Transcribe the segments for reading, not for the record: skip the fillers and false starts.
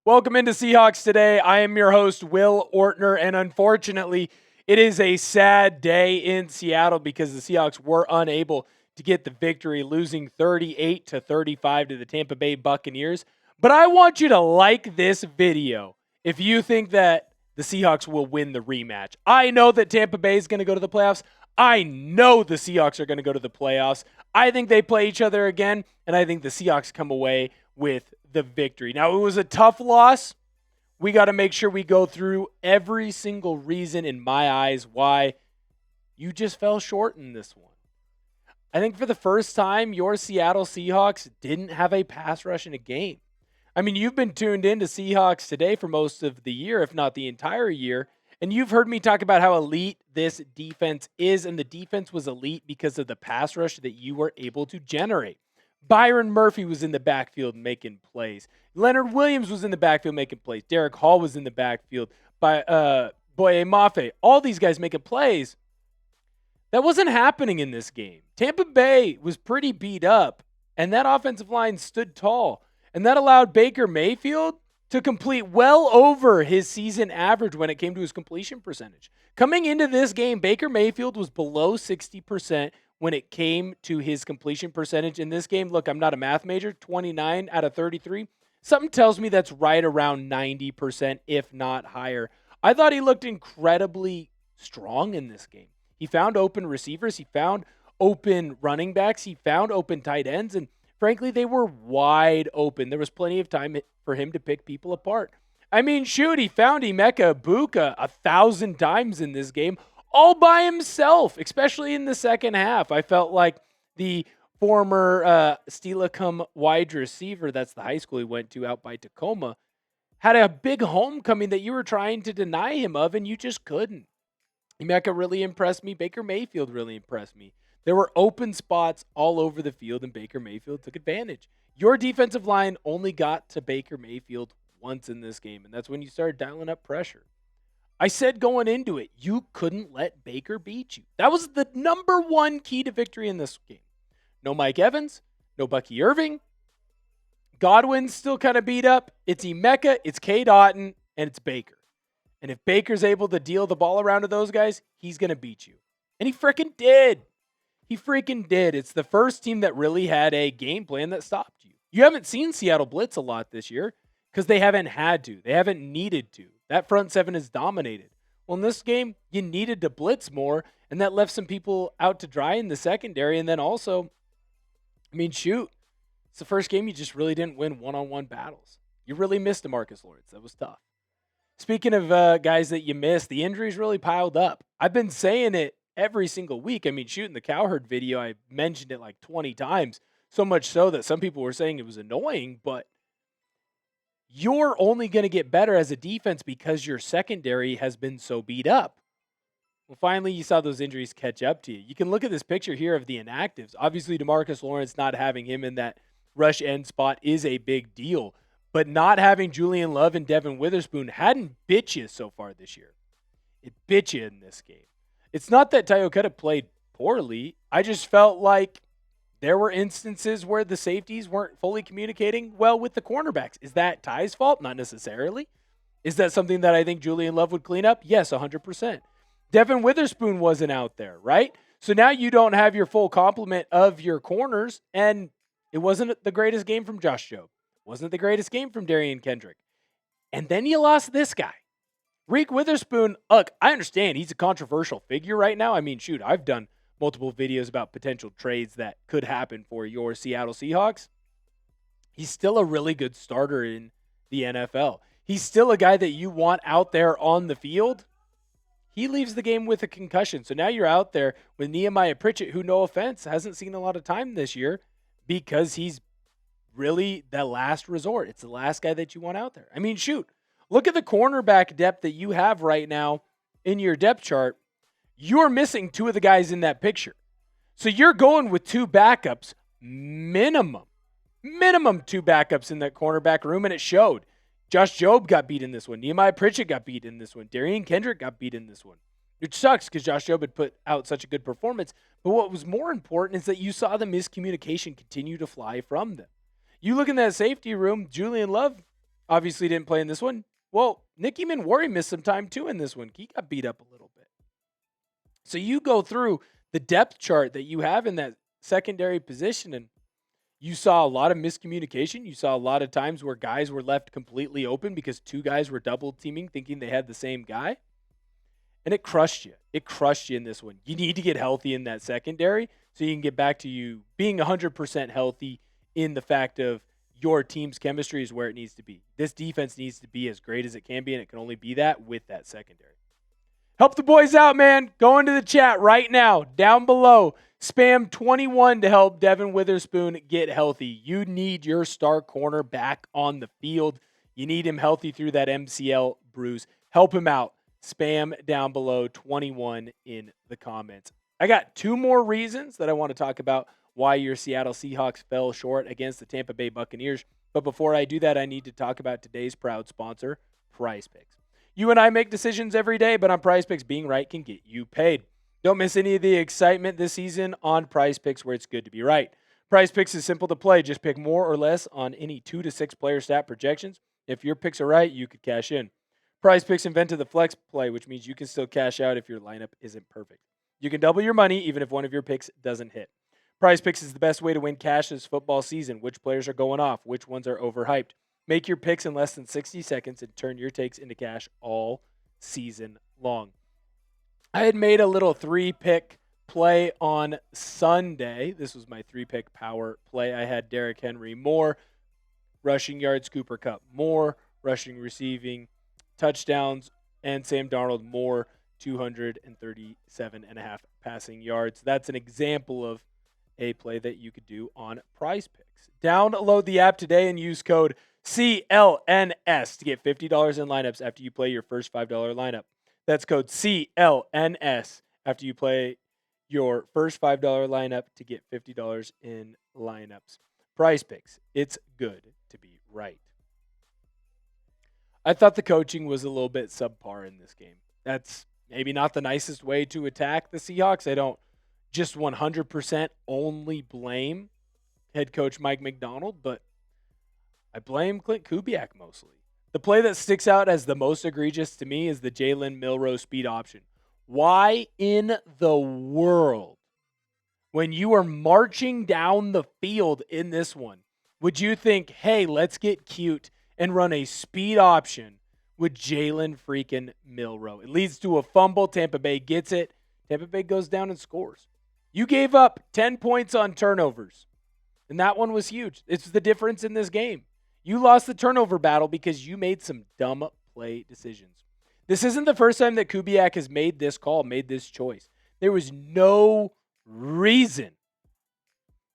Welcome into Seahawks Today. I am your host, Will Ortner, and unfortunately, it is a sad day in Seattle because the Seahawks were unable to get the victory, losing 38-35 to the Tampa Bay Buccaneers. But I want you to like this video if you think that the Seahawks will win the rematch. I know that Tampa Bay is going to go to the playoffs. I know the Seahawks are going to go to the playoffs. I think they play each other again, and I think the Seahawks come away with the victory. Now, it was a tough loss. We got to make sure we go through every single reason in my eyes why you just fell short in this one. I think for the first time, your Seattle Seahawks didn't have a pass rush in a game. I mean, you've been tuned in to Seahawks Today for most of the year, if not the entire year, and you've heard me talk about how elite this defense is, and the defense was elite because of the pass rush that you were able to generate. Byron Murphy was in the backfield making plays. Leonard Williams was in the backfield making plays. Derek Hall was in the backfield. Boye Mafe. All these guys making plays. That wasn't happening in this game. Tampa Bay was pretty beat up, and that offensive line stood tall. And that allowed Baker Mayfield to complete well over his season average when it came to his completion percentage. Coming into this game, Baker Mayfield was below 60% when it came to his completion percentage in this game. Look, I'm not a math major, 29 out of 33. Something tells me that's right around 90%, if not higher. I thought he looked incredibly strong in this game. He found open receivers. He found open running backs. He found open tight ends. And frankly, they were wide open. There was plenty of time for him to pick people apart. I mean, shoot, he found Emeka Egbuka 1,000 times in this game, all by himself, especially in the second half. I felt like the former Steelicum wide receiver, that's the high school he went to out by Tacoma, had a big homecoming that you were trying to deny him of, and you just couldn't. Emeka really impressed me. Baker Mayfield really impressed me. There were open spots all over the field, and Baker Mayfield took advantage. Your defensive line only got to Baker Mayfield once in this game, and that's when you started dialing up pressure. I said going into it, you couldn't let Baker beat you. That was the number one key to victory in this game. No Mike Evans, no Bucky Irving. Godwin's still kind of beat up. It's Emeka, it's Cade Otton, and it's Baker. And if Baker's able to deal the ball around to those guys, he's going to beat you. And he freaking did. He freaking did. It's the first team that really had a game plan that stopped you. You haven't seen Seattle blitz a lot this year because they haven't had to. They haven't needed to. That front seven is dominated. Well, in this game, you needed to blitz more, and that left some people out to dry in the secondary. And then also, I mean, shoot, it's the first game you just really didn't win one-on-one battles. You really missed DeMarcus Lawrence. That was tough. Speaking of guys that you missed, the injuries really piled up. I've been saying it every single week. I mean, shooting the Cowherd video, I mentioned it like 20 times, so much so that some people were saying it was annoying, but you're only going to get better as a defense because your secondary has been so beat up. Well, finally, you saw those injuries catch up to you. You can look at this picture here of the inactives. Obviously, DeMarcus Lawrence, not having him in that rush end spot is a big deal, but not having Julian Love and Devin Witherspoon hadn't bit you so far this year. It bit you in this game. It's not that Tayoketa played poorly. I just felt like there were instances where the safeties weren't fully communicating well with the cornerbacks. Is that Ty's fault? Not necessarily. Is that something that I think Julian Love would clean up? Yes, 100%. Devin Witherspoon wasn't out there, right? So now you don't have your full complement of your corners, and it wasn't the greatest game from Josh Jobe. Wasn't the greatest game from Darian Kendrick. And then you lost this guy. Reek Witherspoon, look, I understand he's a controversial figure right now. I mean, shoot, I've done multiple videos about potential trades that could happen for your Seattle Seahawks. He's still a really good starter in the NFL. He's still a guy that you want out there on the field. He leaves the game with a concussion. So now you're out there with Nehemiah Pritchett, who, no offense, hasn't seen a lot of time this year because he's really the last resort. It's the last guy that you want out there. I mean, shoot, look at the cornerback depth that you have right now in your depth chart. You're missing two of the guys in that picture. So you're going with two backups, minimum two backups in that cornerback room, and it showed. Josh Jobe got beat in this one. Nehemiah Pritchett got beat in this one. Darian Kendrick got beat in this one. Which sucks because Josh Jobe had put out such a good performance. But what was more important is that you saw the miscommunication continue to fly from them. You look in that safety room, Julian Love, obviously didn't play in this one. Well, Nicky Manwari missed some time too in this one. He got beat up a little bit. So you go through the depth chart that you have in that secondary position, and you saw a lot of miscommunication. You saw a lot of times where guys were left completely open because two guys were double teaming thinking they had the same guy. And it crushed you. It crushed you in this one. You need to get healthy in that secondary so you can get back to you being 100% healthy in the fact of your team's chemistry is where it needs to be. This defense needs to be as great as it can be, and it can only be that with that secondary. Help the boys out, man. Go into the chat right now, down below. Spam 21 to help Devin Witherspoon get healthy. You need your star corner back on the field. You need him healthy through that MCL bruise. Help him out. Spam down below 21 in the comments. I got two more reasons that I want to talk about why your Seattle Seahawks fell short against the Tampa Bay Buccaneers. But before I do that, I need to talk about today's proud sponsor, Prize Picks. You and I make decisions every day, but on Prize Picks, being right can get you paid. Don't miss any of the excitement this season on Prize Picks, where it's good to be right. Prize Picks is simple to play. Just pick more or less on any 2 to 6 player stat projections. If your picks are right, you could cash in. Prize Picks invented the flex play, which means you can still cash out if your lineup isn't perfect. You can double your money even if one of your picks doesn't hit. Prize Picks is the best way to win cash this football season. Which players are going off? Which ones are overhyped? Make your picks in less than 60 seconds and turn your takes into cash all season long. I had made a little 3-pick play on Sunday. This was my 3-pick power play. I had Derrick Henry more, rushing yards, Cooper Kupp more, rushing, receiving, touchdowns, and Sam Darnold more, 237.5 passing yards. That's an example of a play that you could do on Prize Picks. Download the app today and use code CLNS to get $50 in lineups after you play your first $5 lineup. That's code CLNS after you play your first $5 lineup to get $50 in lineups. Prize Picks. It's good to be right. I thought the coaching was a little bit subpar in this game. That's maybe not the nicest way to attack the Seahawks. I don't just 100% only blame head coach Mike Macdonald, but I blame Clint Kubiak mostly. The play that sticks out as the most egregious to me is the Jalen Milroe speed option. Why in the world, when you are marching down the field in this one, would you think, hey, let's get cute and run a speed option with Jalen freaking Milroe? It leads to a fumble. Tampa Bay gets it. Tampa Bay goes down and scores. You gave up 10 points on turnovers, and that one was huge. It's the difference in this game. You lost the turnover battle because you made some dumb play decisions. This isn't the first time that Kubiak has made this call, made this choice. There was no reason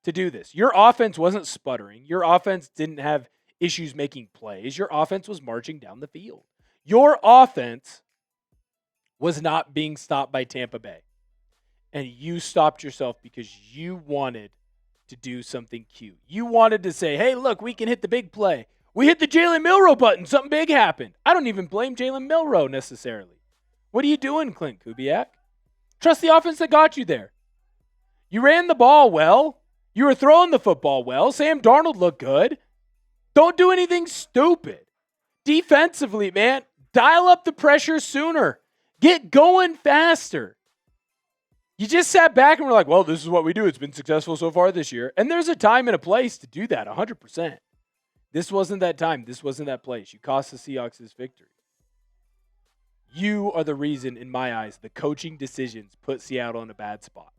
to do this. Your offense wasn't sputtering. Your offense didn't have issues making plays. Your offense was marching down the field. Your offense was not being stopped by Tampa Bay. And you stopped yourself because you wanted to do something cute. You wanted to say, hey, look, we can hit the big play. We hit the Jalen Milroe button. Something big happened. I don't even blame Jalen Milroe necessarily. What are you doing, Clint Kubiak? Trust the offense that got you there. You ran the ball well. You were throwing the football well. Sam Darnold looked good. Don't do anything stupid. Defensively, man, dial up the pressure sooner. Get going faster. You just sat back and were like, well, this is what we do. It's been successful so far this year. And there's a time and a place to do that, 100%. This wasn't that time. This wasn't that place. You cost the Seahawks this victory. You are the reason, in my eyes, the coaching decisions put Seattle in a bad spot.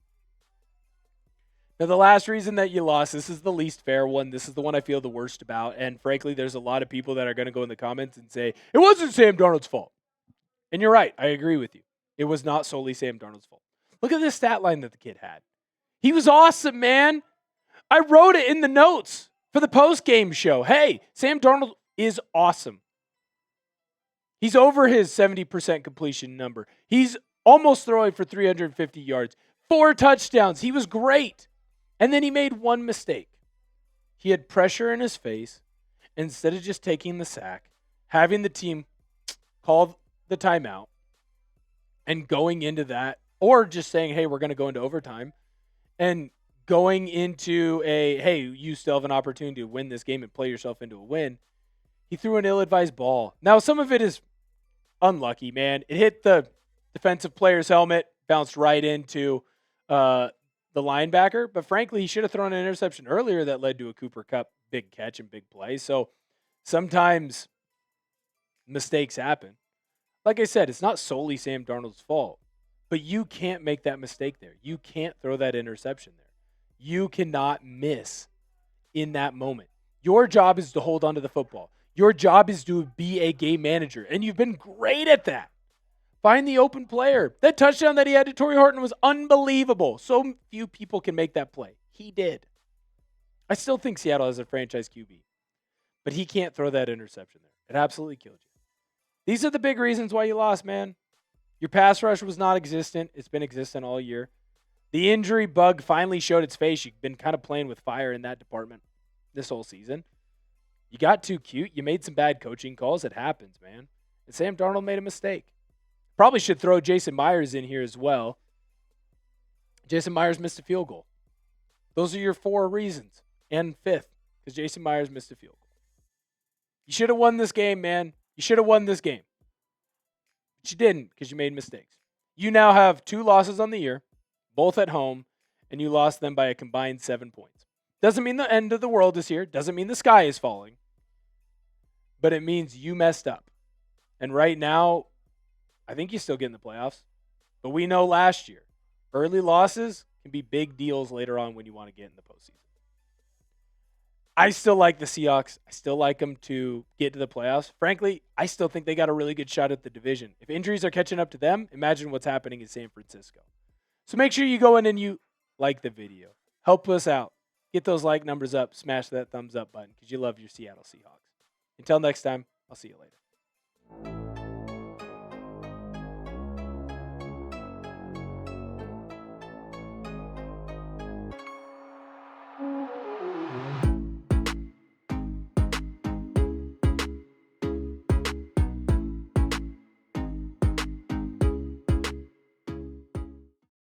Now, the last reason that you lost, this is the least fair one. This is the one I feel the worst about. And frankly, there's a lot of people that are going to go in the comments and say, it wasn't Sam Darnold's fault. And you're right. I agree with you. It was not solely Sam Darnold's fault. Look at this stat line that the kid had. He was awesome, man. I wrote it in the notes for the post-game show. Hey, Sam Darnold is awesome. He's over his 70% completion number. He's almost throwing for 350 yards. 4 touchdowns. He was great. And then he made one mistake. He had pressure in his face. Instead of just taking the sack, having the team call the timeout, and going into that, or just saying, hey, we're going to go into overtime, and going into a, hey, you still have an opportunity to win this game and play yourself into a win. He threw an ill-advised ball. Now, some of it is unlucky, man. It hit the defensive player's helmet, bounced right into the linebacker. But frankly, he should have thrown an interception earlier that led to a Cooper Kupp big catch and big play. So sometimes mistakes happen. Like I said, it's not solely Sam Darnold's fault, but you can't make that mistake there. You can't throw that interception there. You cannot miss in that moment. Your job is to hold on to the football. Your job is to be a game manager, and you've been great at that. Find the open player. That touchdown that he had to Torrey Horton was unbelievable. So few people can make that play. He did. I still think Seattle has a franchise QB, but he can't throw that interception there. It absolutely killed you. These are the big reasons why you lost, man. Your pass rush was not existent. It's been existent all year. The injury bug finally showed its face. You've been kind of playing with fire in that department this whole season. You got too cute. You made some bad coaching calls. It happens, man. And Sam Darnold made a mistake. Probably should throw Jason Myers in here as well. Jason Myers missed a field goal. Those are your 4 reasons. And 5th, because Jason Myers missed a field goal. You should have won this game, man. You should have won this game. But you didn't because you made mistakes. You now have 2 losses on the year, both at home, and you lost them by a combined 7 points. Doesn't mean the end of the world is here. Doesn't mean the sky is falling. But it means you messed up. And right now, I think you still get in the playoffs. But we know last year, early losses can be big deals later on when you want to get in the postseason. I still like the Seahawks. I still like them to get to the playoffs. Frankly, I still think they got a really good shot at the division. If injuries are catching up to them, imagine what's happening in San Francisco. So make sure you go in and you like the video. Help us out. Get those like numbers up. Smash that thumbs up button because you love your Seattle Seahawks. Until next time, I'll see you later.